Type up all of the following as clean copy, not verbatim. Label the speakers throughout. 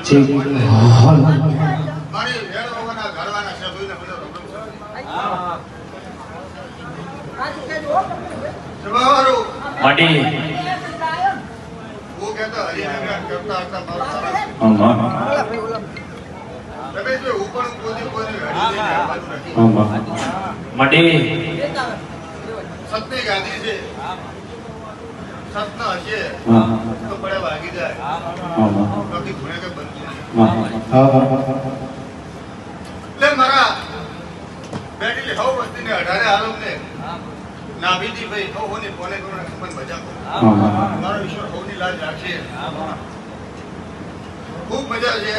Speaker 1: ઠીક હાલ
Speaker 2: મારી વેળ વગરના ઘરવાના છે જોઈને મને રમણ છે જવારો
Speaker 3: માડી
Speaker 2: હું કહેતો હરિનગર કરતા હતા મારો સરસ
Speaker 3: આમાં
Speaker 2: તમે જો ઉપર કોઈ હરિનગર બાજુ નથી
Speaker 3: આમાં માડી
Speaker 2: સત્ય ગાદી છે સત્ય હશે
Speaker 3: હા
Speaker 2: તો પડે વાગી જાય
Speaker 3: આમાં
Speaker 2: બાકી ઘુણે કે બનતું નહીં
Speaker 3: હા
Speaker 2: એટલે મારા બેટીલી હવ વસ્તીને 18 આલોકને નાભીજી ભાઈ હવ હોની કોને કોને ખબર મજા મારો ઈશ્વર હવની લાજ રાખશે ખૂબ મજા છે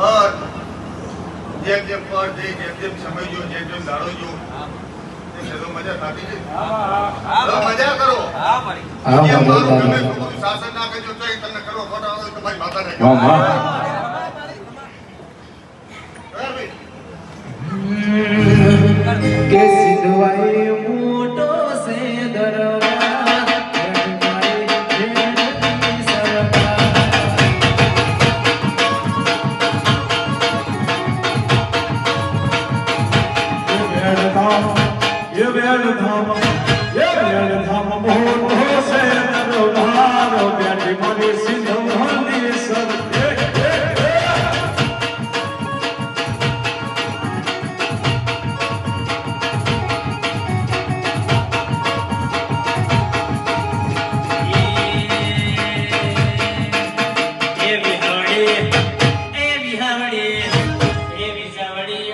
Speaker 2: ઓર જેમ જેમ પર જઈ જેમ જેમ સમય જો જેમ જેમ દાડો જો તો મજા થતી છે મજા કરો જેમ મારું ગમે એટલું શાસન ના કરજો તો તમને કરો ખોટા હોય તો ભાઈ માતા રહે
Speaker 1: કે સિદ્ધવાઈ મોટો સે દરબાર
Speaker 4: ये वेल धाम मोह